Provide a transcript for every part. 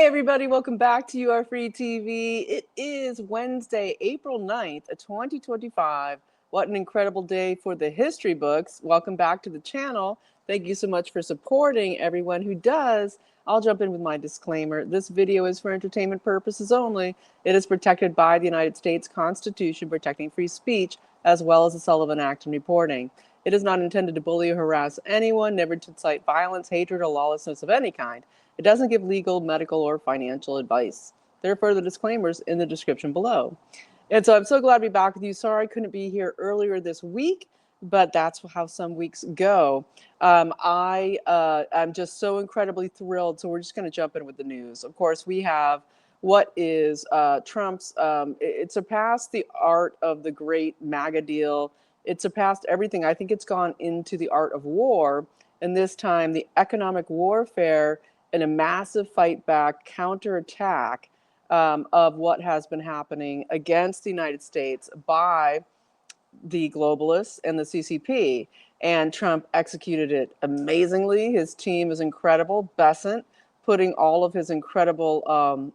Hey everybody, welcome back to You Are Free TV. It is Wednesday, April 9th, 2025. What an incredible day for the history books. Welcome back to the channel. Thank you so much for supporting everyone who does. I'll jump in with my disclaimer. This video is for entertainment purposes only. It is protected by the United States Constitution protecting free speech, as well as the Sullivan Act and reporting. It is not intended to bully or harass anyone, never to incite violence, hatred, or lawlessness of any kind. It doesn't give legal, medical, or financial advice. There are further disclaimers in the description below. And so I'm so glad to be back with you. Sorry I couldn't be here earlier this week, but that's how some weeks go. I'm just so incredibly thrilled. So we're just going to jump in with the news. Of course, we have what is Trump's, it surpassed the art of the great MAGA deal. It surpassed everything. I think it's gone into the art of war. And this time, the economic warfare and a massive fight back, counterattack of what has been happening against the United States by the globalists and the CCP. And Trump executed it amazingly. His team is incredible. Bessent putting all of his incredible,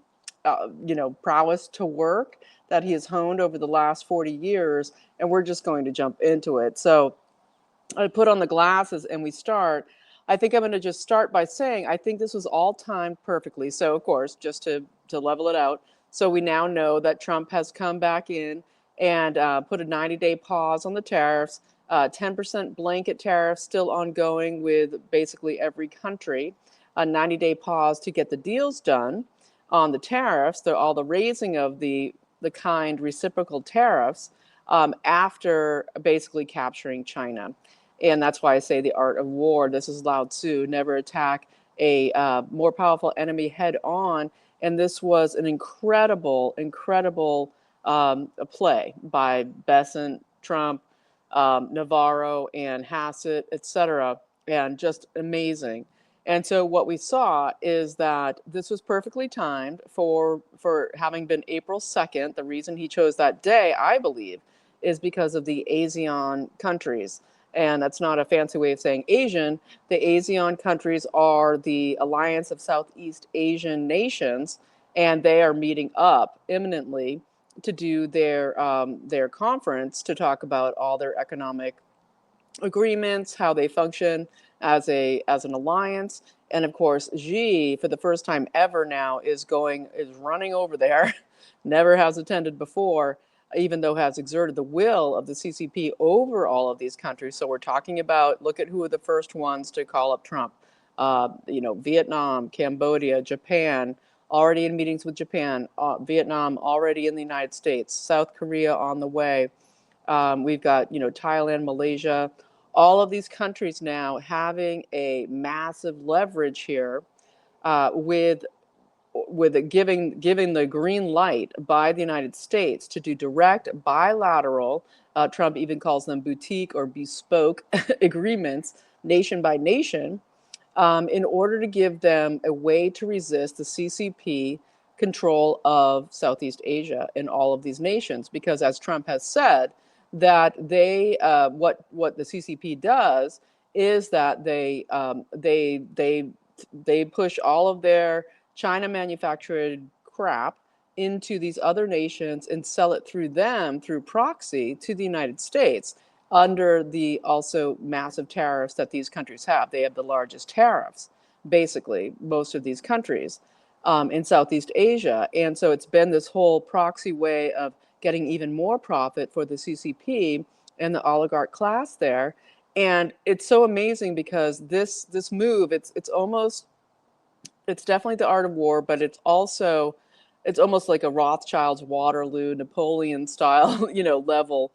prowess to work that he has honed over the last 40 years. And we're just going to jump into it. So I put on the glasses and we start. I think I'm going to just start by saying I think this was all timed perfectly. So, of course, just to level it out. So we now know that Trump has come back in and put a 90-day pause on the tariffs, 10% blanket tariffs still ongoing with basically every country, a 90-day pause to get the deals done on the tariffs, all the raising of the kind reciprocal tariffs after basically capturing China. And that's why I say the art of war. This is Lao Tzu, never attack a more powerful enemy head on. And this was an incredible play by Bessent, Trump, Navarro, and Hassett, etc., and just amazing. And so what we saw is that this was perfectly timed for having been April 2nd. The reason he chose that day, I believe, is because of the ASEAN countries. And that's not a fancy way of saying Asian. The ASEAN countries are the Alliance of Southeast Asian Nations, and they are meeting up imminently to do their conference to talk about all their economic agreements, how they function as an alliance. And of course, Xi, for the first time ever now, is running over there. Never has attended before, even though has exerted the will of the CCP over all of these countries. So we're talking about, look at who are the first ones to call up Trump. Vietnam, Cambodia, Japan, already in meetings with Japan, Vietnam already in the United States, South Korea on the way. We've got, Thailand, Malaysia, all of these countries now having a massive leverage here with giving the green light by the United States to do direct bilateral, Trump even calls them boutique or bespoke agreements, nation by nation, in order to give them a way to resist the CCP control of Southeast Asia and all of these nations. Because as Trump has said, that what the CCP does is that they push all of their China manufactured crap into these other nations and sell it through them, through proxy, to the United States under the also massive tariffs that these countries have. They have the largest tariffs, basically, most of these countries in Southeast Asia. And so it's been this whole proxy way of getting even more profit for the CCP and the oligarch class there. And it's so amazing because this move, it's definitely the art of war, but it's almost like a Rothschild's Waterloo, Napoleon style, level,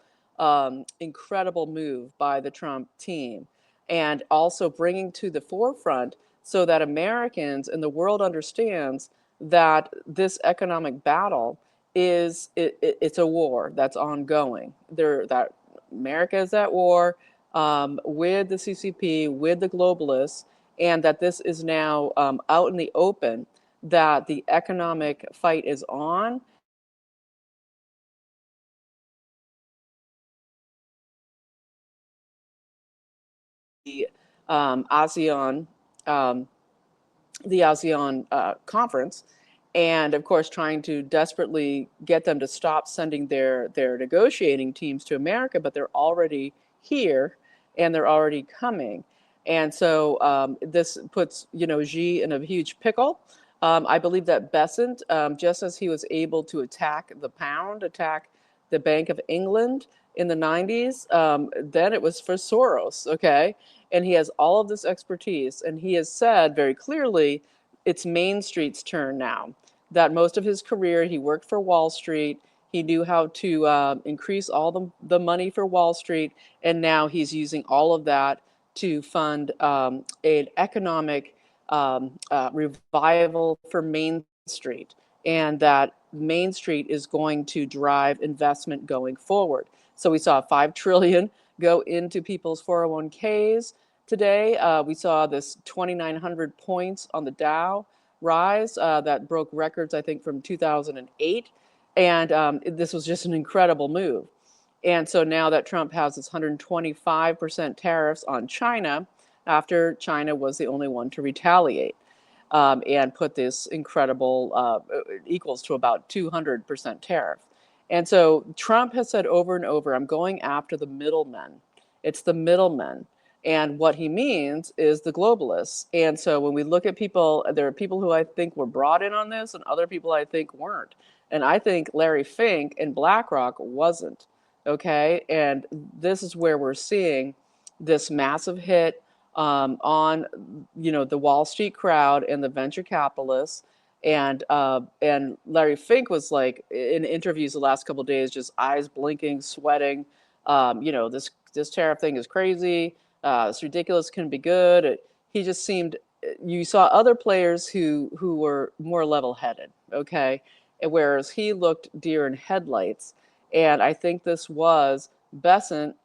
incredible move by the Trump team. And also bringing to the forefront so that Americans and the world understands that this economic battle it's a war that's ongoing. That America is at war with the CCP, with the globalists, and that this is now out in the open, that the economic fight is on. The ASEAN, um, the ASEAN conference, and of course trying to desperately get them to stop sending their negotiating teams to America, but they're already here and they're already coming. And so this puts, Xi in a huge pickle. I believe that Besant, just as he was able to attack the pound, attack the Bank of England in the 90s, then it was for Soros, okay? And he has all of this expertise, and he has said very clearly it's Main Street's turn now. That most of his career he worked for Wall Street. He knew how to increase all the money for Wall Street, and now he's using all of that to fund an economic revival for Main Street, and that Main Street is going to drive investment going forward. So we saw 5 trillion go into people's 401ks today. We saw this 2,900 points on the Dow rise that broke records, I think, from 2008. And this was just an incredible move. And so now that Trump has this 125% tariffs on China, after China was the only one to retaliate and put this incredible, equals to about 200% tariff. And so Trump has said over and over, I'm going after the middlemen. It's the middlemen. And what he means is the globalists. And so when we look at people, there are people who I think were brought in on this and other people I think weren't. And I think Larry Fink and BlackRock wasn't. Okay. And this is where we're seeing this massive hit on the Wall Street crowd and the venture capitalists. And Larry Fink was like in interviews the last couple of days, just eyes blinking, sweating. This tariff thing is crazy. It's ridiculous. Couldn't be good. He just seemed. You saw other players who were more level-headed. Okay, and whereas he looked deer in headlights. And I think this was Besant,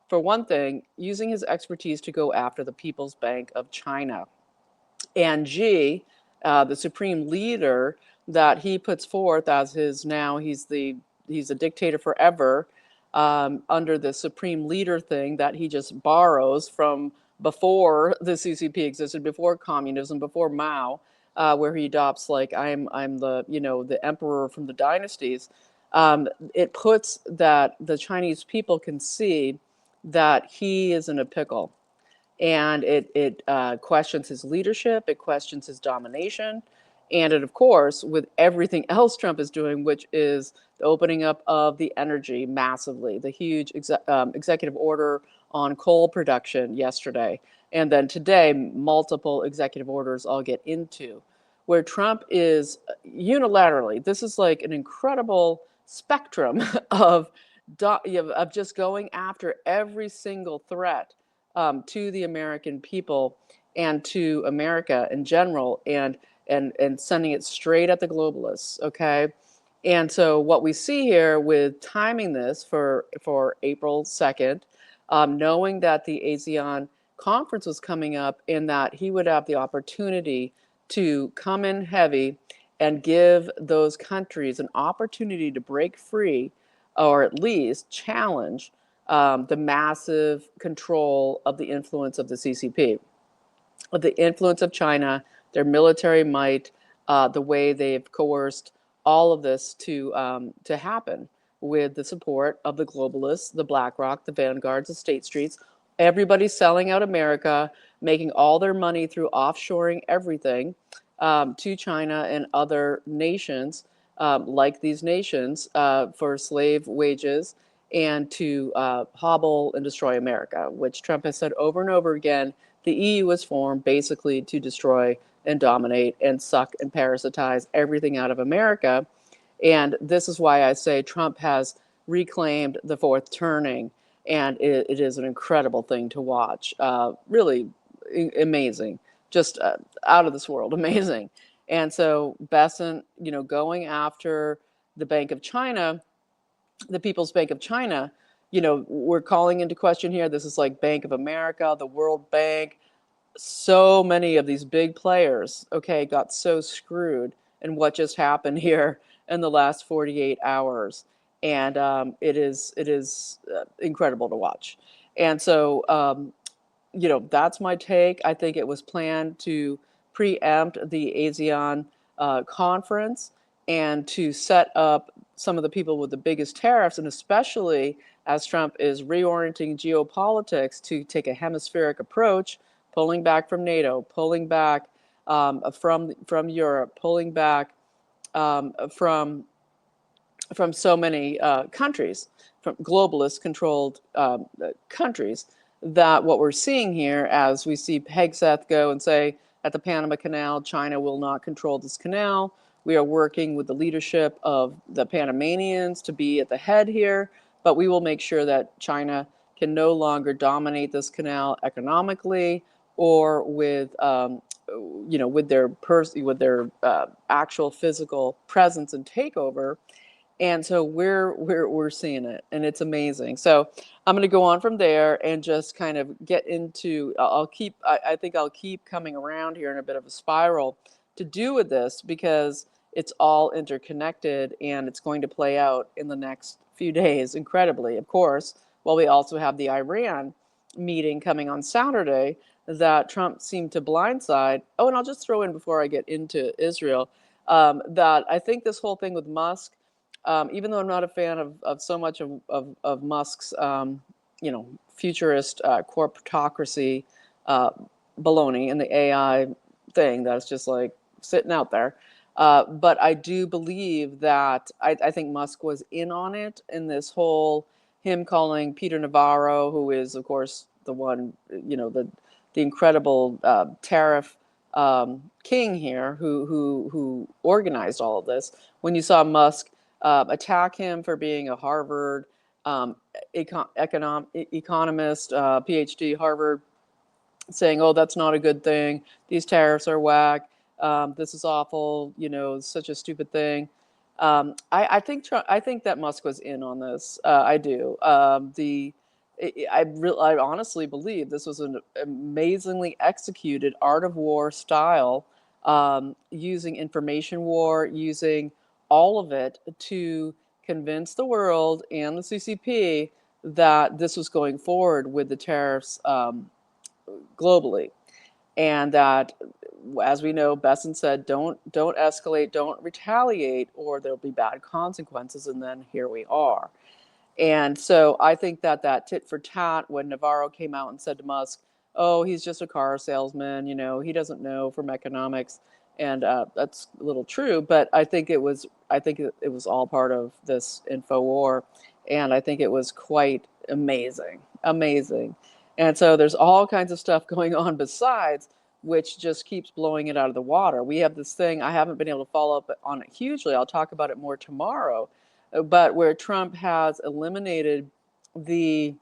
for one thing, using his expertise to go after the People's Bank of China. And Xi, the supreme leader that he puts forth as he's a dictator forever, under the supreme leader thing that he just borrows from before the CCP existed, before communism, before Mao, where he adopts like I'm the emperor from the dynasties. It puts that the Chinese people can see that he is in a pickle, and it questions his leadership, it questions his domination, and it, of course, with everything else Trump is doing, which is the opening up of the energy massively, the huge executive order on coal production yesterday, and then today, multiple executive orders I'll get into, where Trump is unilaterally, this is like an incredible spectrum of just going after every single threat to the American people and to America in general, and sending it straight at the globalists. Okay, and so what we see here with timing this for April 2nd, knowing that the ASEAN conference was coming up, and that he would have the opportunity to come in heavy and give those countries an opportunity to break free, or at least challenge the massive control of the influence of the CCP, of the influence of China, their military might, the way they've coerced all of this to happen with the support of the globalists, the BlackRock, the Vanguards, the State Streets, everybody selling out America, making all their money through offshoring everything to China and other nations, like these nations, for slave wages, and to hobble and destroy America, which Trump has said over and over again. The EU was formed basically to destroy and dominate and suck and parasitize everything out of America. And this is why I say Trump has reclaimed the fourth turning, and it is an incredible thing to watch. Really amazing, just out of this world, amazing. And so Besant, going after the Bank of China, the People's Bank of China, we're calling into question here. This is like Bank of America, the World Bank. So many of these big players, okay, got so screwed in what just happened here in the last 48 hours. And it is incredible to watch. And so, that's my take. I think it was planned to preempt the ASEAN conference and to set up some of the people with the biggest tariffs, and especially as Trump is reorienting geopolitics to take a hemispheric approach, pulling back from NATO, pulling back from Europe, pulling back from so many countries, from globalist controlled countries, that what we're seeing here, as we see Hegseth go and say at the Panama Canal, China will not control this canal. We are working with the leadership of the Panamanians to be at the head here, but we will make sure that China can no longer dominate this canal economically or with with their actual physical presence and takeover. And so we're seeing it, and it's amazing. So I'm going to go on from there and just kind of get into. I think I'll keep coming around here in a bit of a spiral to do with this, because it's all interconnected and it's going to play out in the next few days, incredibly, of course. While we also have the Iran meeting coming on Saturday that Trump seemed to blindside. Oh, and I'll just throw in before I get into Israel that I think this whole thing with Musk. Even though I'm not a fan of so much of Musk's, futurist corporatocracy baloney and the AI thing that's just like sitting out there. But I do believe that I think Musk was in on it in this whole, him calling Peter Navarro, who is, of course, the one, the incredible tariff king here, who organized all of this. When you saw Musk attack him for being a Harvard economist, PhD, Harvard, saying, "Oh, that's not a good thing. These tariffs are whack. This is awful. Such a stupid thing." I think that Musk was in on this. I do. I honestly believe this was an amazingly executed art of war style, using information war, using all of it to convince the world and the CCP that this was going forward with the tariffs globally, and that, as we know, Besson said, don't escalate, don't retaliate, or there'll be bad consequences. And then here we are. And so I think that tit for tat, when Navarro came out and said to Musk, "Oh, he's just a car salesman, he doesn't know from economics," and that's a little true, but I think it was all part of this info war, and I think it was quite amazing, amazing. And so there's all kinds of stuff going on besides, which just keeps blowing it out of the water. We have this thing, I haven't been able to follow up on it hugely. I'll talk about it more tomorrow, but where Trump has eliminated the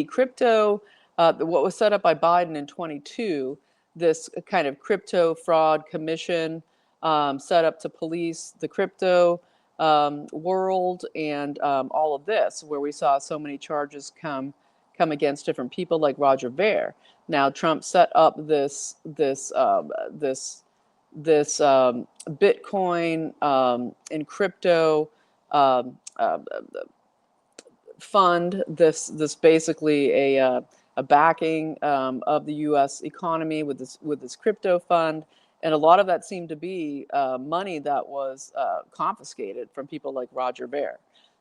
crypto, what was set up by Biden in 22, this kind of crypto fraud commission set up to police the crypto world, and all of this, where we saw so many charges come against different people like Roger Ver. Now Trump set up this Bitcoin and crypto fund, this basically a backing of the U.S. economy with this crypto fund, and a lot of that seemed to be money that was confiscated from people like Roger Ver.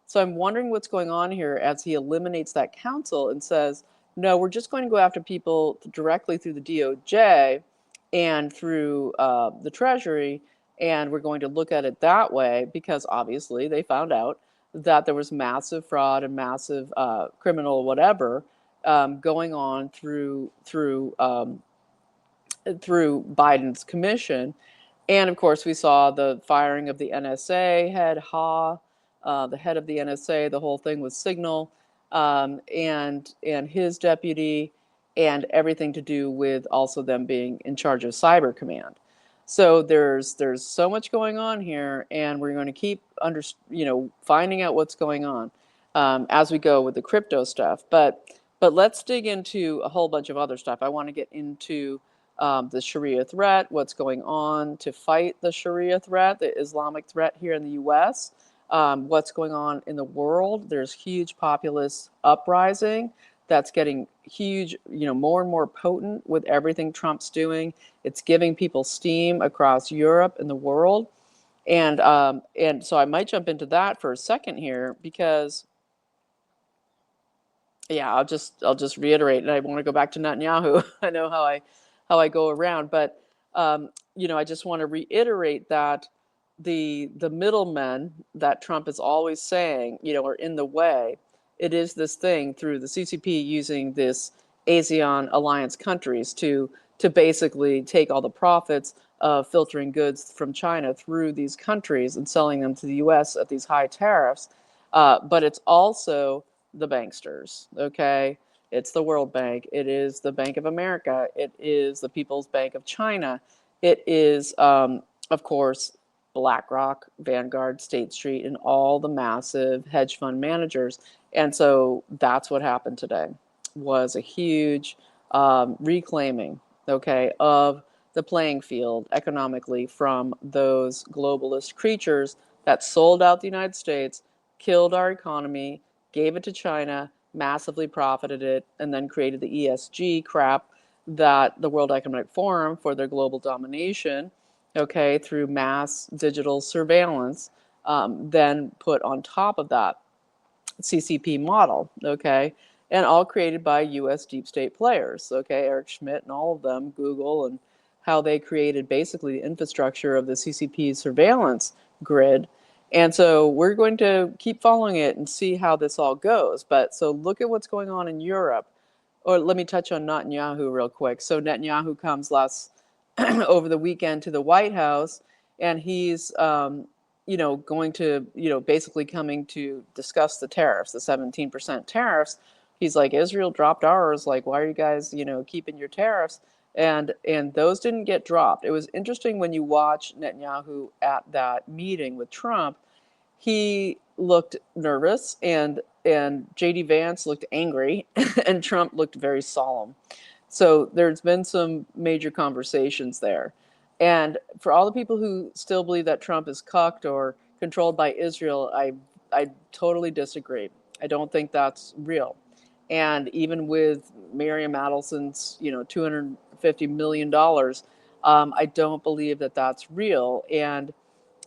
So I'm wondering what's going on here as he eliminates that council and says, no, we're just going to go after people directly through the DOJ and through the Treasury, and we're going to look at it that way, because obviously they found out that there was massive fraud and massive criminal whatever going on through Biden's commission. And of course, we saw the firing of the NSA head, Haugh, the head of the NSA. The whole thing was Signal, and his deputy, and everything to do with also them being in charge of Cyber Command. So there's so much going on here, and we're going to keep finding out what's going on as we go with the crypto stuff. But let's dig into a whole bunch of other stuff. I want to get into the Sharia threat, what's going on to fight the Sharia threat, the Islamic threat here in the U.S., what's going on in the world. There's huge populist uprising that's getting huge, more and more potent with everything Trump's doing. It's giving people steam across Europe and the world. And so I might jump into that for a second here because, yeah, I'll just reiterate, and I want to go back to Netanyahu. I know how I go around, but I just want to reiterate that the middlemen that Trump is always saying, are in the way. It is this thing through the CCP using this ASEAN alliance countries to basically take all the profits of filtering goods from China through these countries and selling them to the U.S. at these high tariffs. But it's also the banksters, okay? It's the World Bank. It is the Bank of America. It is the People's Bank of China. It is, of course, BlackRock, Vanguard, State Street, and all the massive hedge fund managers. And so that's what happened today, was a huge reclaiming, okay, of the playing field economically from those globalist creatures that sold out the United States, killed our economy, gave it to China, massively profited it, and then created the ESG crap that the World Economic Forum for their global domination, okay, through mass digital surveillance, then put on top of that CCP model, okay, and all created by U.S. deep state players, okay, Eric Schmidt and all of them, Google, and how they created basically the infrastructure of the CCP surveillance grid. And so we're going to keep following it and see how this all goes. But so look at what's going on in Europe. Or let me touch on Netanyahu real quick. So Netanyahu comes over the weekend to the White House, and he's going to, basically coming to discuss the tariffs, the 17% tariffs. He's like, Israel dropped ours. Like, why are you guys, keeping your tariffs? And those didn't get dropped. It was interesting when you watch Netanyahu at that meeting with Trump. He looked nervous, and JD Vance looked angry, and Trump looked very solemn. So there's been some major conversations there. And for all the people who still believe that Trump is cucked or controlled by Israel, I totally disagree. I don't think that's real. And even with Miriam Adelson's, $250 million, I don't believe that that's real. And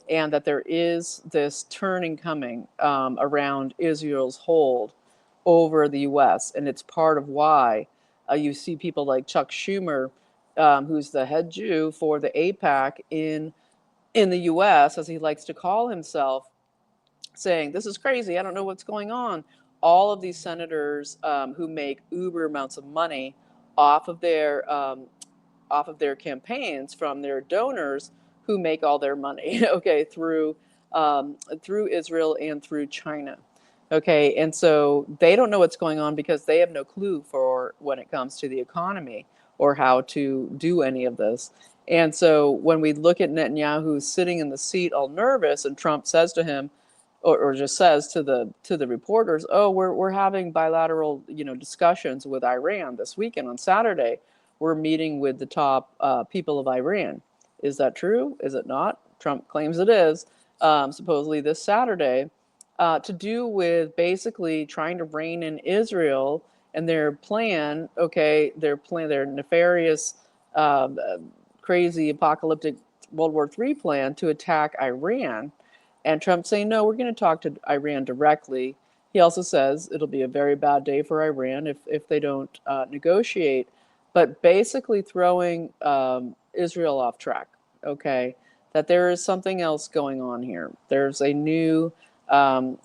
that there is this turning coming around Israel's hold over the U.S. And it's part of why you see people like Chuck Schumer, who's the head Jew for the AIPAC in the U.S., as he likes to call himself, saying, this is crazy, I don't know what's going on. All of these senators who make uber amounts of money off of their campaigns from their donors who make all their money, okay, through Israel and through China. Okay, and so they don't know what's going on because they have no clue for when it comes to the economy or how to do any of this. And so when we look at Netanyahu sitting in the seat all nervous, and Trump says to him, or just says to the reporters, oh, we're having bilateral discussions with Iran this weekend on Saturday. We're meeting with the top people of Iran. Is that true? Is it not? Trump claims it is, supposedly this Saturday, to do with basically trying to rein in Israel and their plan, okay, their nefarious, crazy, apocalyptic World War III plan to attack Iran. And Trump saying, no, we're going to talk to Iran directly. He also says it'll be a very bad day for Iran if they don't negotiate, but basically throwing Israel off track, okay, that there is something else going on here. There's a new top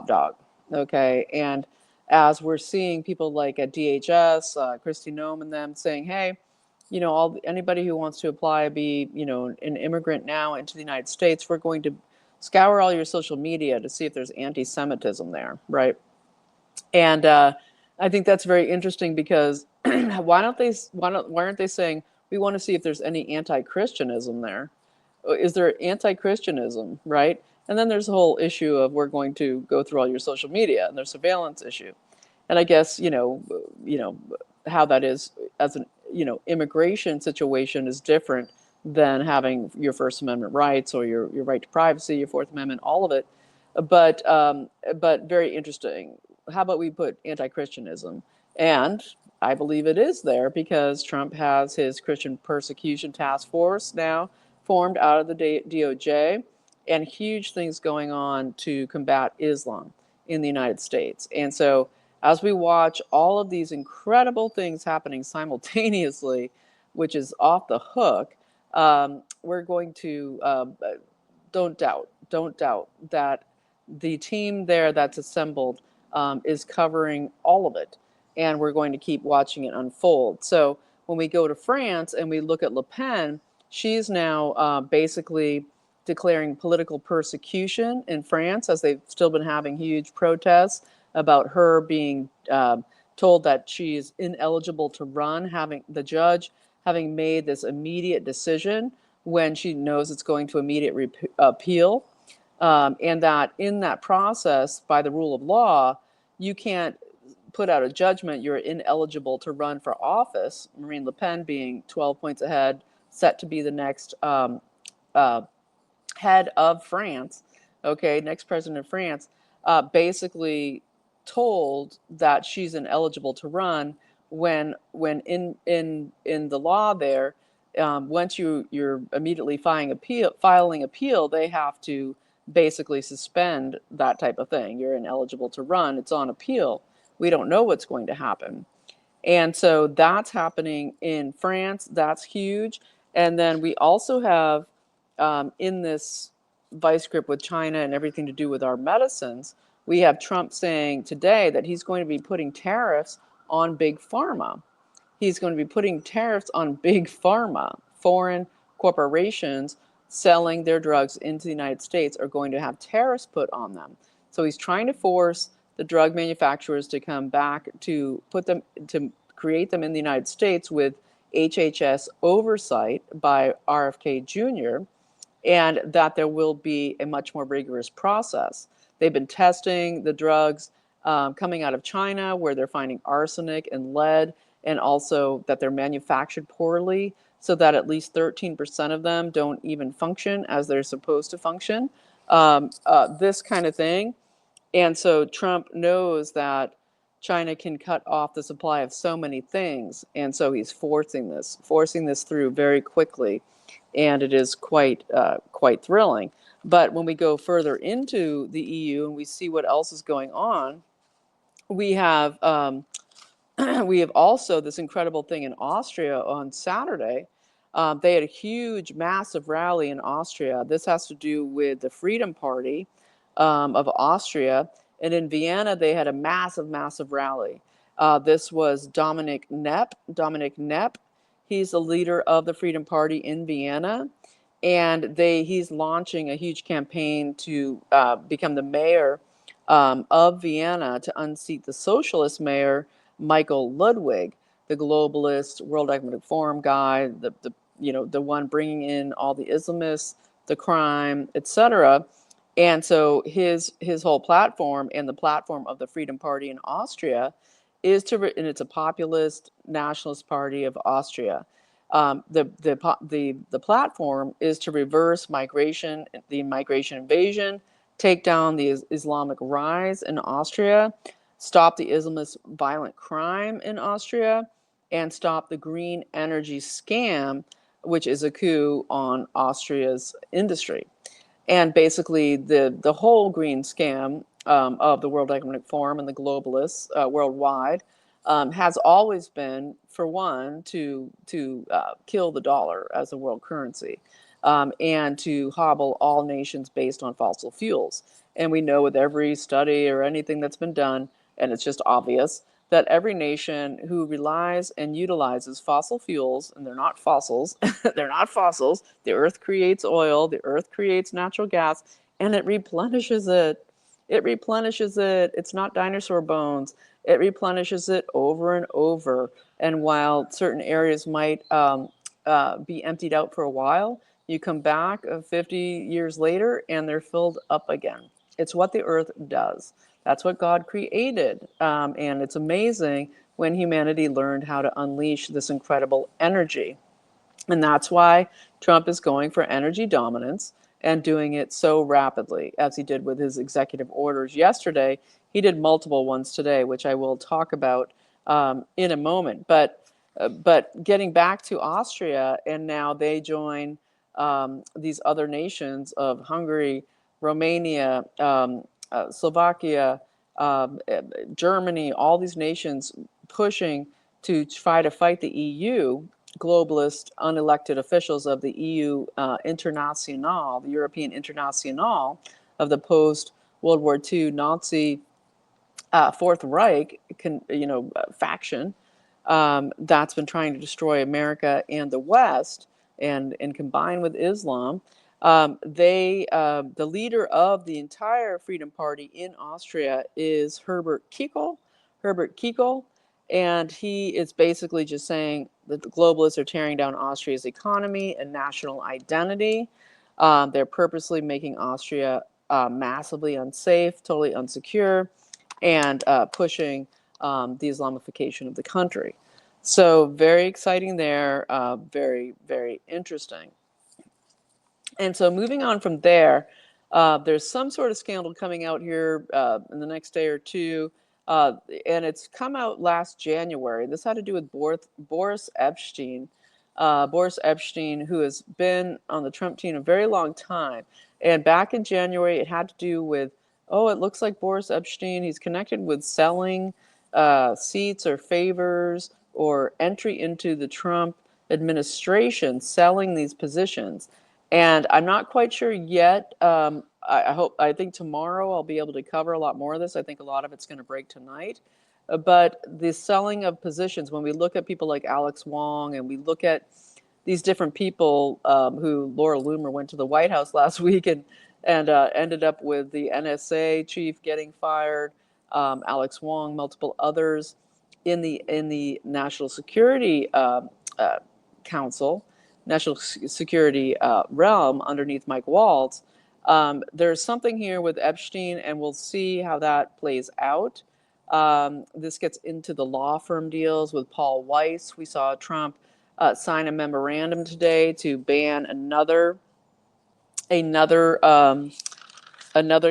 dog, okay, and as we're seeing people like at DHS, Kristi Noem and them saying, hey, anybody who wants to apply, be, an immigrant now into the United States, we're going to scour all your social media to see if there's anti-Semitism there, right? And I think that's very interesting because why aren't they saying we want to see if there's any anti-Christianism there? Is there anti-Christianism, right? And then there's the whole issue of we're going to go through all your social media and their surveillance issue. And I guess, how that is as an, immigration situation is different than having your First Amendment rights or your right to privacy, your Fourth Amendment, all of it. But very interesting. about we put anti-Christianism? And I believe it is there because Trump has his Christian persecution task force now formed out of the DOJ, and huge things going on to combat Islam in the United States. And so as we watch all of these incredible things happening simultaneously, which is off the hook, we're going to don't doubt that the team there that's assembled is covering all of it, and we're going to keep watching it unfold. So when we go to France and we look at Le Pen, she's now basically declaring political persecution in France, as they've still been having huge protests about her being told that she's ineligible to run, having the judge having made this immediate decision when she knows it's going to immediate appeal, and that in that process, by the rule of law, you can't put out a judgment you're ineligible to run for office. Marine Le Pen being 12 points ahead, set to be the next head of France, okay, next president of France, basically told that she's ineligible to run when in the law there, once you're immediately filing appeal, they have to basically suspend that type of thing. You're ineligible to run. It's on appeal. We don't know what's going to happen. And so that's happening in France. That's huge. And then we also have in this vice grip with China and everything to do with our medicines, we have Trump saying today that he's going to be putting tariffs on big pharma. He's going to be putting tariffs on big pharma. Foreign corporations selling their drugs into the United States are going to have tariffs put on them. So he's trying to force the drug manufacturers to come back to put them, to create them in the United States with HHS oversight by RFK Jr., and that there will be a much more rigorous process. They've been testing the drugs coming out of China, where they're finding arsenic and lead, and also that they're manufactured poorly, so that at least 13% of them don't even function as they're supposed to function. This kind of thing. And so Trump knows that China can cut off the supply of so many things, and so he's forcing this through very quickly, and it is quite thrilling. But when we go further into the EU and we see what else is going on, we have we have also this incredible thing in Austria on Saturday. They had a huge, massive rally in Austria. This has to do with the Freedom Party of Austria. And in Vienna, they had a massive, massive rally. This was Dominic Knepp. He's the leader of the Freedom Party in Vienna. And he's launching a huge campaign to become the mayor of Vienna, to unseat the socialist mayor, Michael Ludwig, the globalist World Economic Forum guy, the one bringing in all the Islamists, the crime, etc. And so his whole platform and the platform of the Freedom Party in Austria is and it's a populist nationalist party of Austria. The platform is to reverse migration, the migration invasion, take down the Islamic rise in Austria, stop the Islamist violent crime in Austria, and stop the green energy scam, which is a coup on Austria's industry. And basically, the whole green scam of the World Economic Forum and the globalists worldwide has always been, for one, to kill the dollar as a world currency, and to hobble all nations based on fossil fuels. And we know with every study or anything that's been done, and it's just obvious, that every nation who relies and utilizes fossil fuels, and they're not fossils, they're not fossils, the earth creates oil, the earth creates natural gas, and it replenishes it. It replenishes it. It's not dinosaur bones. It replenishes it over and over. And while certain areas might be emptied out for a while, you come back 50 years later and they're filled up again. It's what the earth does. That's what God created. And it's amazing when humanity learned how to unleash this incredible energy. And that's why Trump is going for energy dominance and doing it so rapidly, as he did with his executive orders yesterday. He did multiple ones today, which I will talk about in a moment. But getting back to Austria, and now they join these other nations of Hungary, Romania, Slovakia, Germany, all these nations pushing to try to fight the EU, globalist unelected officials of the EU International, the European International of the post-World War II Nazi Fourth Reich, faction that's been trying to destroy America and the West, and combine with Islam. The leader of the entire Freedom Party in Austria is Herbert Kickl. And he is basically just saying that the globalists are tearing down Austria's economy and national identity. They're purposely making Austria massively unsafe, totally unsecure, and pushing the Islamification of the country. So very exciting there, very, very interesting. And so moving on from there, there's some sort of scandal coming out here in the next day or two, and it's come out last January. This had to do with Boris Epstein. Boris Epstein, who has been on the Trump team a very long time. And back in January, it had to do with, it looks like Boris Epstein, he's connected with selling seats or favors or entry into the Trump administration, selling these positions. And I'm not quite sure yet. I think tomorrow I'll be able to cover a lot more of this. I think a lot of it's going to break tonight. But the selling of positions, when we look at people like Alex Wong, and we look at these different people who Laura Loomer went to the White House last week and ended up with the NSA chief getting fired, Alex Wong, multiple others in the National Security Council, National Security realm underneath Mike Waltz. There's something here with Epstein, and we'll see how that plays out. This gets into the law firm deals with Paul Weiss. We saw Trump sign a memorandum today to ban another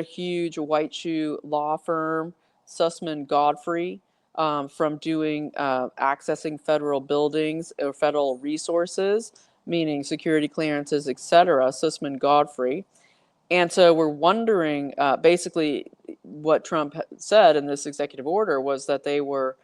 huge white shoe law firm, Sussman Godfrey, from accessing federal buildings or federal resources, meaning security clearances, etc. Sussman Godfrey. And so we're wondering, basically, what Trump said in this executive order was that they were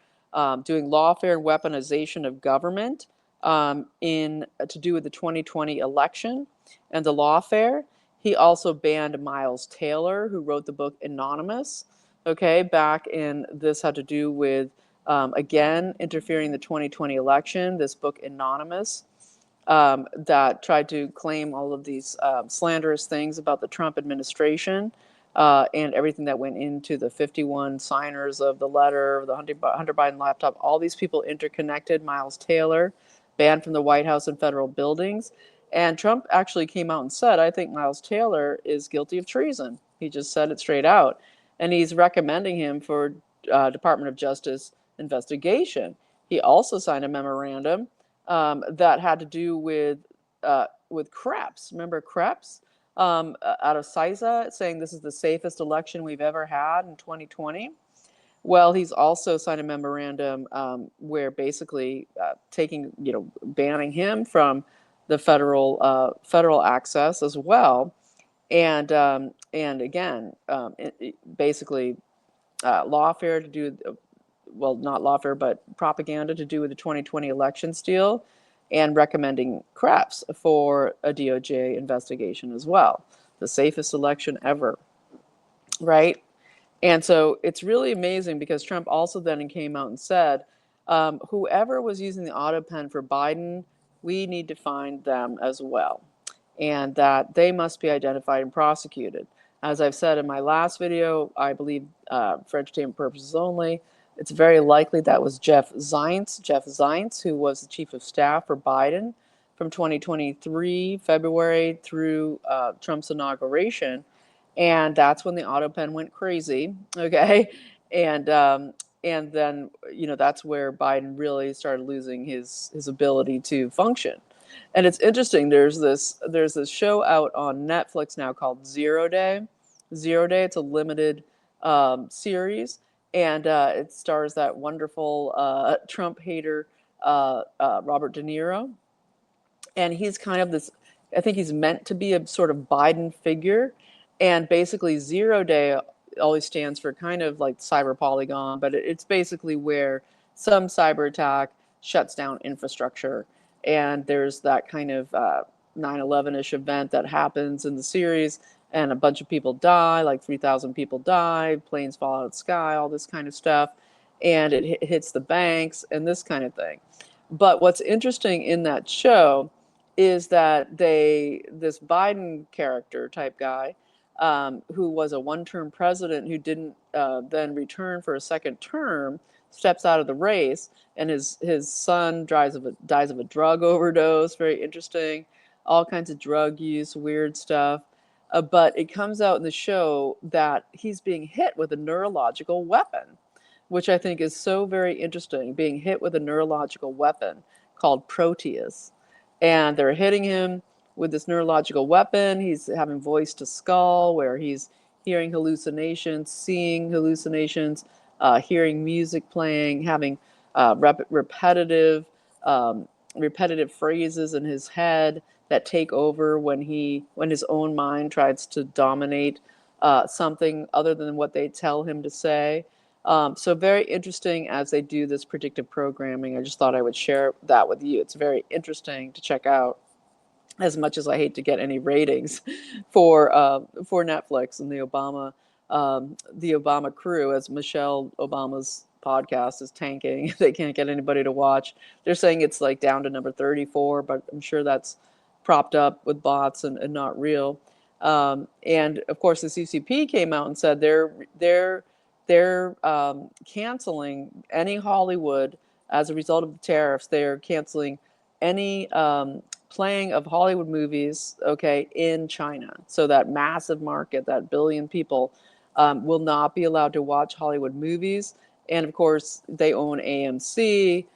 doing lawfare and weaponization of government to do with the 2020 election and the lawfare. He also banned Miles Taylor, who wrote the book Anonymous. This had to do with, again, interfering in the 2020 election. This book Anonymous, that tried to claim all of these slanderous things about the Trump administration and everything that went into the 51 signers of the letter, the Hunter Biden laptop, all these people interconnected. Miles Taylor, banned from the White House and federal buildings. And Trump actually came out and said, I think Miles Taylor is guilty of treason. He just said it straight out. And he's recommending him for Department of Justice investigation. He also signed a memorandum that had to do with Krebs. Remember Krebs out of CISA, saying this is the safest election we've ever had in 2020. Well, he's also signed a memorandum where basically banning him from the federal access as well, and again, basically lawfare to do. Well, not lawfare, but propaganda to do with the 2020 election steal, and recommending Krebs for a DOJ investigation as well. The safest election ever, right? And so it's really amazing because Trump also then came out and said, whoever was using the auto pen for Biden, we need to find them as well, and that they must be identified and prosecuted. As I've said in my last video, I believe for entertainment purposes only, it's very likely that was Jeff Zients, who was the chief of staff for Biden from 2023, February through Trump's inauguration. And that's when the auto pen went crazy, okay? And then, that's where Biden really started losing his ability to function. And it's interesting, there's this show out on Netflix now called Zero Day. Zero Day, it's a limited series, and it stars that wonderful Trump hater Robert De Niro, and he's kind of this. I think he's meant to be a sort of Biden figure, and basically 0 day always stands for kind of like cyber polygon, but it's basically where some cyber attack shuts down infrastructure, and there's that kind of 9/11ish event that happens in the series, and a bunch of people die, like 3,000 people die, planes fall out of the sky, all this kind of stuff, and it hits the banks and this kind of thing. But what's interesting in that show is that this Biden character type guy, who was a one-term president who didn't then return for a second term, steps out of the race, and his son dies of a drug overdose. Very interesting, all kinds of drug use, weird stuff. But it comes out in the show that he's being hit with a neurological weapon, which I think is so very interesting, being hit with a neurological weapon called Proteus. And they're hitting him with this neurological weapon. He's having voice to skull, where he's hearing hallucinations, seeing hallucinations, hearing music playing, having repetitive repetitive phrases in his head that take over when his own mind tries to dominate something other than what they tell him to say. So very interesting as they do this predictive programming. I just thought I would share that with you. It's very interesting to check out, as much as I hate to get any ratings for Netflix and the Obama crew, as Michelle Obama's podcast is tanking. They can't get anybody to watch. They're saying it's like down to number 34, but I'm sure that's propped up with bots and not real. And of course, the CCP came out and said they're canceling any Hollywood as a result of the tariffs. They're canceling any playing of Hollywood movies, okay, in China. So that massive market, that billion people, will not be allowed to watch Hollywood movies. And of course, they own AMC.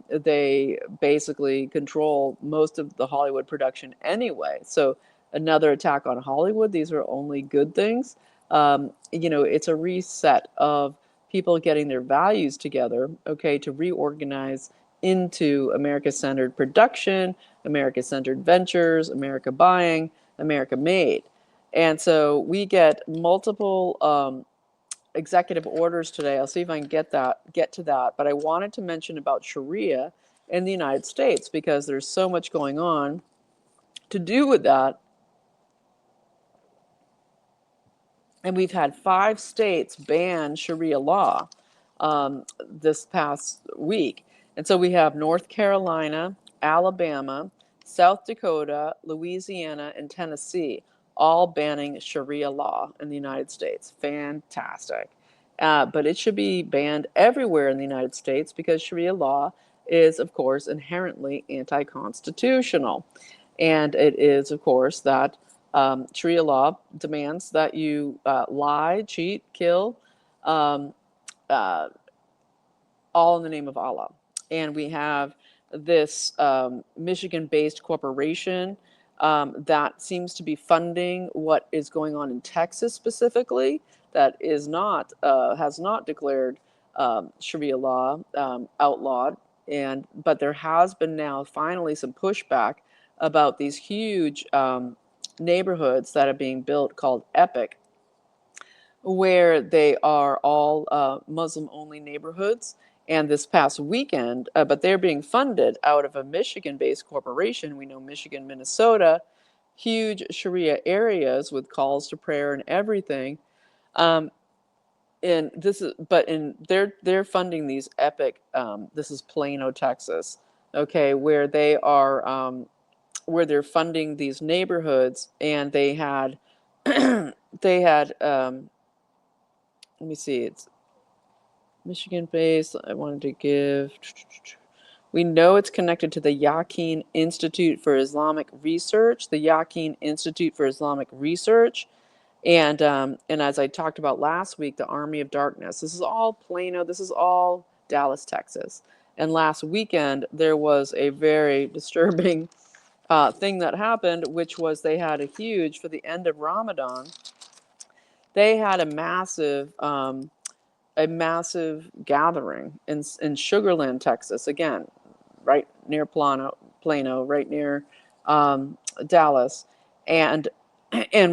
They basically control most of the Hollywood production anyway. So another attack on Hollywood. These are only good things. It's a reset of people getting their values together, okay, to reorganize into America-centered production, America-centered ventures, America buying, America made. And so we get multiple executive orders today. I'll see if I can get to that. But I wanted to mention about Sharia in the United States, because there's so much going on to do with that. And we've had 5 states ban Sharia law this past week. And so we have North Carolina, Alabama, South Dakota, Louisiana, and Tennessee, all banning Sharia law in the United States. Fantastic. But it should be banned everywhere in the United States, because Sharia law is, of course, inherently anti-constitutional. And it is, of course, that Sharia law demands that you lie, cheat, kill, um, uh, all in the name of Allah. And we have this Michigan-based corporation that seems to be funding what is going on in Texas specifically, that is not has not declared Sharia law outlawed, but there has been now finally some pushback about these huge neighborhoods that are being built called Epic, where they are all Muslim-only neighborhoods. And this past weekend, but they're being funded out of a Michigan-based corporation. We know Michigan, Minnesota, huge Sharia areas with calls to prayer and everything. Um, and this is, but in they're funding these Epic. This is Plano, Texas, okay, where they are, where they're funding these neighborhoods, and they had, they had. Let me see. It's Michigan-based. I wanted to give. We know it's connected to the Yaqeen Institute for Islamic Research, the Yaqeen Institute for Islamic Research, and as I talked about last week, the Army of Darkness. This is all Plano. This is all Dallas, Texas. And last weekend there was a very disturbing thing that happened, which was they had a huge, for the end of Ramadan, they had a massive gathering in Sugarland, Texas. Again, right near Plano, right near Dallas, and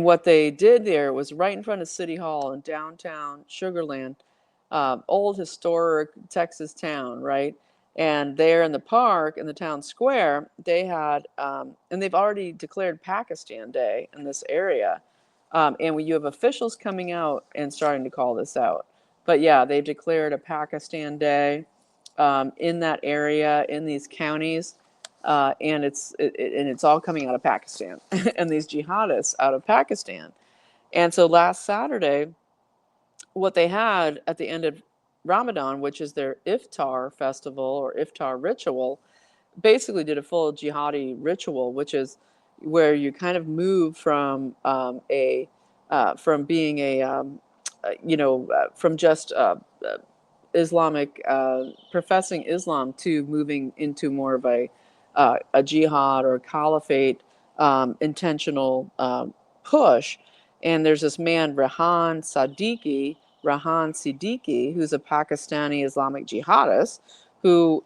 what they did there was right in front of City Hall in downtown Sugarland, old historic Texas town, right? And there in the park, in the town square, they had, and they've already declared Pakistan Day in this area. And when you have officials coming out and starting to call this out. But yeah, they've declared a Pakistan Day in that area, in these counties. And it's all coming out of Pakistan and these jihadists out of Pakistan. And so last Saturday, what they had at the end of Ramadan, which is their iftar festival or iftar ritual, basically did a full jihadi ritual, which is where you kind of move from from being from just Islamic professing Islam to moving into more of a jihad or a caliphate intentional push. And there's this man Rahan Siddiqui, who's a Pakistani Islamic jihadist, who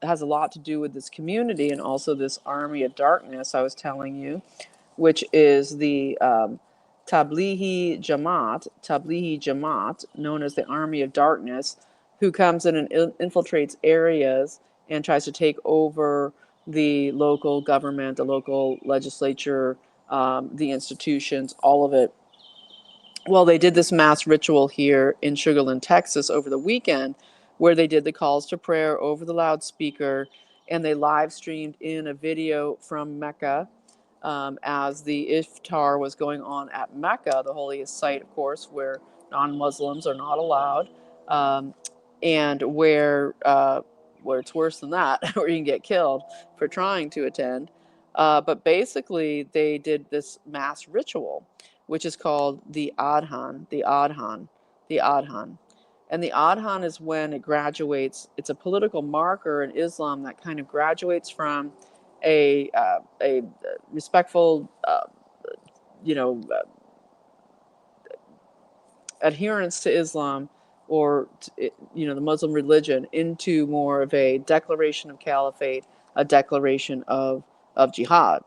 has a lot to do with this community and also this army of darkness I was telling you, which is the Tablighi Jamaat, known as the Army of Darkness, who comes in and infiltrates areas and tries to take over the local government, the local legislature, the institutions, all of it. Well, they did this mass ritual here in Sugarland, Texas over the weekend, where they did the calls to prayer over the loudspeaker, and they live streamed in a video from Mecca as the iftar was going on at Mecca, the holiest site, of course, where non-Muslims are not allowed, and where it's worse than that, where you can get killed for trying to attend. But basically, they did this mass ritual, which is called the Adhan, the Adhan. And the Adhan is when it graduates. It's a political marker in Islam that kind of graduates from a respectful, you know, adherence to Islam or the Muslim religion into more of a declaration of caliphate, a declaration of jihad.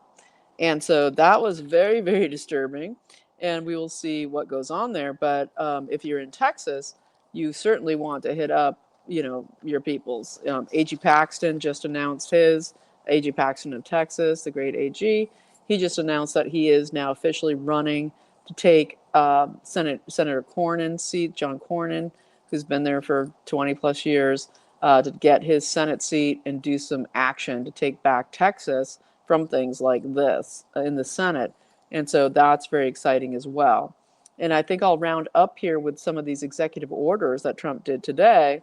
And so that was very, very disturbing. And we will see what goes on there. But if you're in Texas, you certainly want to hit up, your peoples. A.G. Paxton just announced his. A.G. Paxton of Texas, the great A.G. He just announced that he is now officially running to take Senator Cornyn's seat, John Cornyn, who's been there for 20 plus years, to get his Senate seat and do some action to take back Texas from things like this in the Senate. And so that's very exciting as well. And I think I'll round up here with some of these executive orders that Trump did today.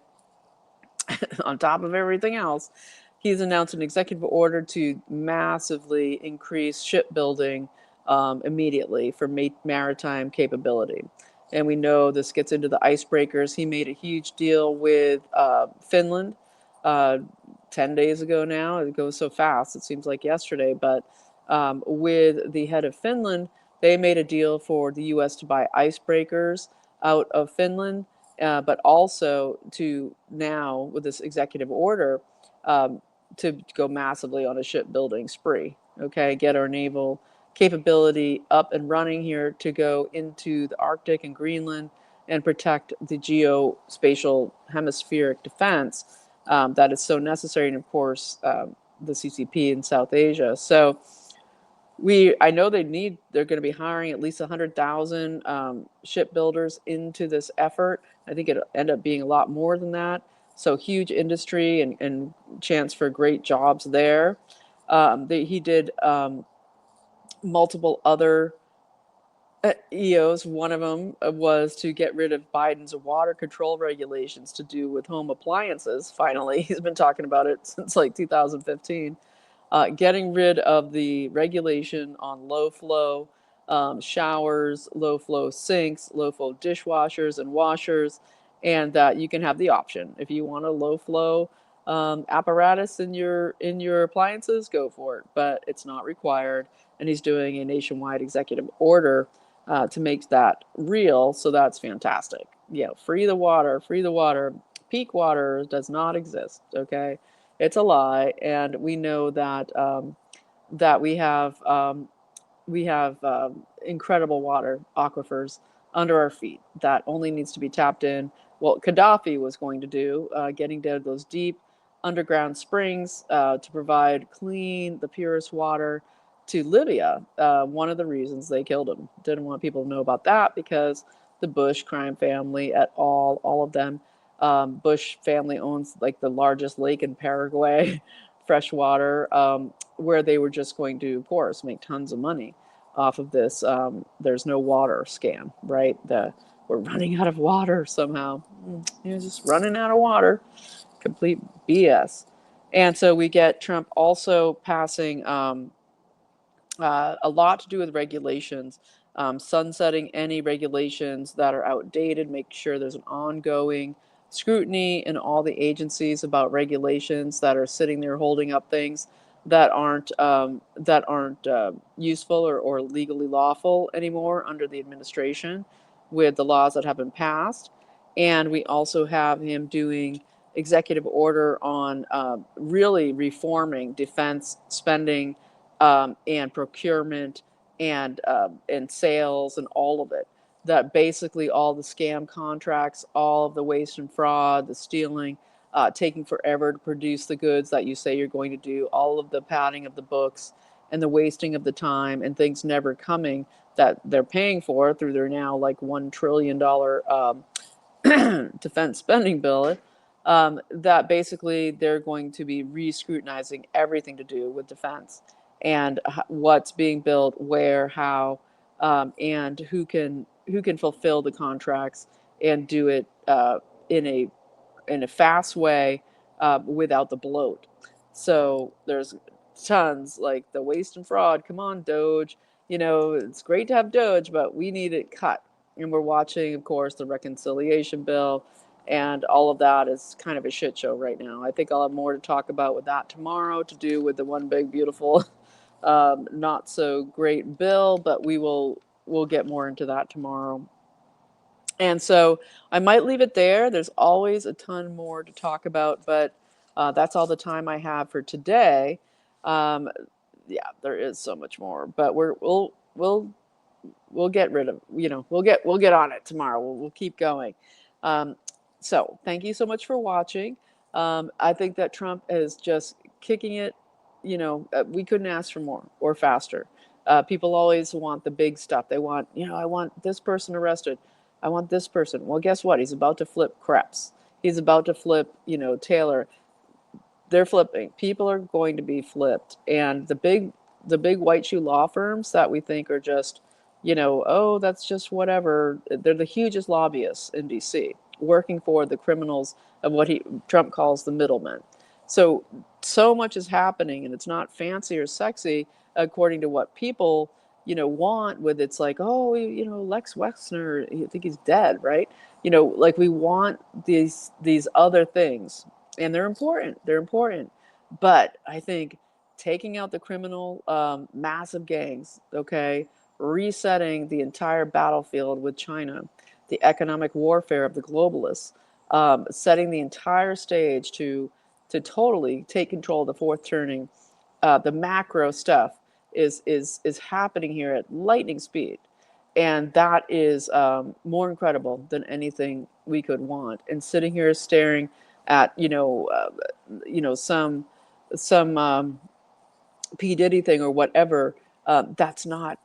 On top of everything else, he's announced an executive order to massively increase shipbuilding immediately for maritime capability. And we know this gets into the icebreakers. He made a huge deal with Finland 10 days ago now. It goes so fast, it seems like yesterday. But with the head of Finland, they made a deal for the U.S. to buy icebreakers out of Finland, but also to now, with this executive order, to go massively on a shipbuilding spree. Okay, get our naval capability up and running here to go into the Arctic and Greenland and protect the geospatial hemispheric defense that is so necessary, and of course the CCP in South Asia. So I know they're going to be hiring at least 100,000 shipbuilders into this effort. I think it'll end up being a lot more than that. So huge industry and chance for great jobs there. He did multiple other EOs. One of them was to get rid of Biden's water control regulations to do with home appliances. Finally, he's been talking about it since like 2015. Getting rid of the regulation on low flow showers, low flow sinks, low flow dishwashers and washers, and that you can have the option. If you want a low flow apparatus in your appliances, go for it, but it's not required. And he's doing a nationwide executive order to make that real. So that's fantastic. Free the water, free the water. Peak water does not exist. Okay, it's a lie, and we know that that we have incredible water aquifers under our feet that only needs to be tapped in. What Gaddafi was going to do, getting down those deep underground springs to provide clean, the purest water to Libya. One of the reasons they killed him. Didn't want people to know about that because the Bush crime family, all of them. Bush family owns like the largest lake in Paraguay, freshwater, where they were just going to, of course, make tons of money off of this. There's no water scam, right? We're running out of water somehow. You're just running out of water. Complete BS. And so we get Trump also passing a lot to do with regulations, sunsetting any regulations that are outdated, make sure there's an ongoing scrutiny in all the agencies about regulations that are sitting there holding up things that aren't useful or legally lawful anymore under the administration with the laws that have been passed. And we also have him doing executive order on really reforming defense spending and procurement and sales and all of it. That basically all the scam contracts, all of the waste and fraud, the stealing, taking forever to produce the goods that you say you're going to do, all of the padding of the books and the wasting of the time and things never coming that they're paying for through their now like $1 trillion defense spending bill, that basically they're going to be re-scrutinizing everything to do with defense and what's being built, where, how, and who can fulfill the contracts and do it in a fast way without the bloat. So there's tons like the waste and fraud. Come on, Doge. It's great to have Doge, but we need it cut. And we're watching, of course, the reconciliation bill, and all of that is kind of a shit show right now. I think I'll have more to talk about with that tomorrow to do with the one big beautiful, not so great bill, but we'll get more into that tomorrow. And so I might leave it there. There's always a ton more to talk about, but that's all the time I have for today. Um, yeah, there is so much more, but we'll get rid of, we'll get on it tomorrow. We'll keep going. Um, so thank you so much for watching. I think that Trump is just kicking it. We couldn't ask for more or faster. People always want the big stuff. They want, I want this person arrested. I want this person. Well, guess what? He's about to flip Krebs. He's about to flip, Taylor. They're flipping. People are going to be flipped. And the big white shoe law firms that we think are just, oh, that's just whatever. They're the hugest lobbyists in DC, working for the criminals of what Trump calls the middlemen. So much is happening, and it's not fancy or sexy according to what people, want. With it's like, oh, Lex Wexner, I think he's dead, right? Like we want these other things, and they're important. They're important, but I think taking out the criminal massive gangs, okay, resetting the entire battlefield with China, the economic warfare of the globalists, setting the entire stage to totally take control of the fourth turning. The macro stuff is happening here at lightning speed, and that is more incredible than anything we could want. And sitting here staring at some P Diddy thing or whatever, that's not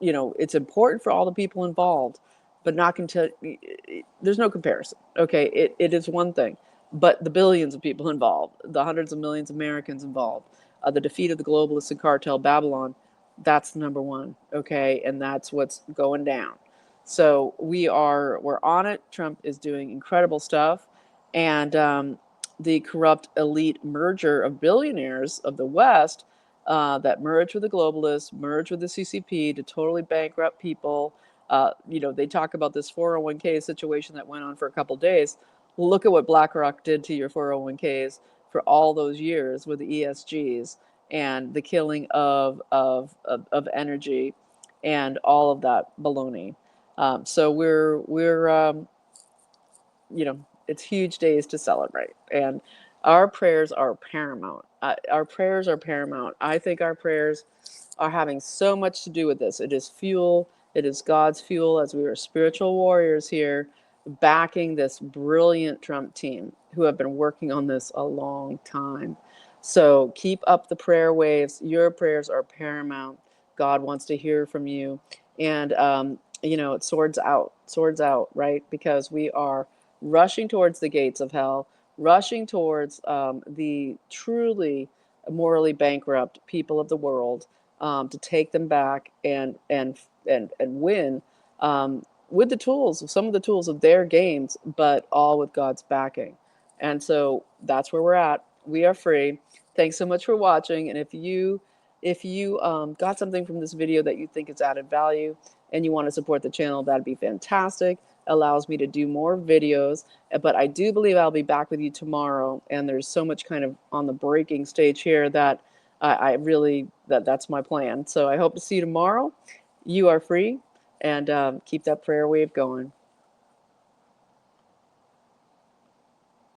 it's important for all the people involved, but not there's no comparison. Okay, it is one thing, but the billions of people involved, the hundreds of millions of Americans involved, the defeat of the globalists and cartel Babylon, that's the number one. Okay, and that's what's going down. So we're on it. Trump is doing incredible stuff, and the corrupt elite merger of billionaires of the West that merged with the globalists, merged with the CCP to totally bankrupt people. They talk about this 401k situation that went on for a couple days. Look at what BlackRock did to your 401ks for all those years with the ESGs and the killing of energy and all of that baloney. So you know, it's huge days to celebrate, and our prayers are paramount. Our prayers are paramount. I think our prayers are having so much to do with this. It is fuel. It is God's fuel as we are spiritual warriors here, backing this brilliant Trump team who have been working on this a long time. So keep up the prayer waves. Your prayers are paramount. God wants to hear from you. And, you know, swords out, right? Because we are rushing towards the gates of hell, rushing towards the truly morally bankrupt people of the world, to take them back and win, with the tools, some of the tools of their games, but all with God's backing. And so that's where we're at. We are free. Thanks so much for watching. And if you got something from this video that you think is added value and you want to support the channel, that'd be fantastic. Allows me to do more videos. But I do believe I'll be back with you tomorrow. And there's so much kind of on the breaking stage here that I really, that's my plan. So I hope to see you tomorrow. You are free, and keep that prayer wave going.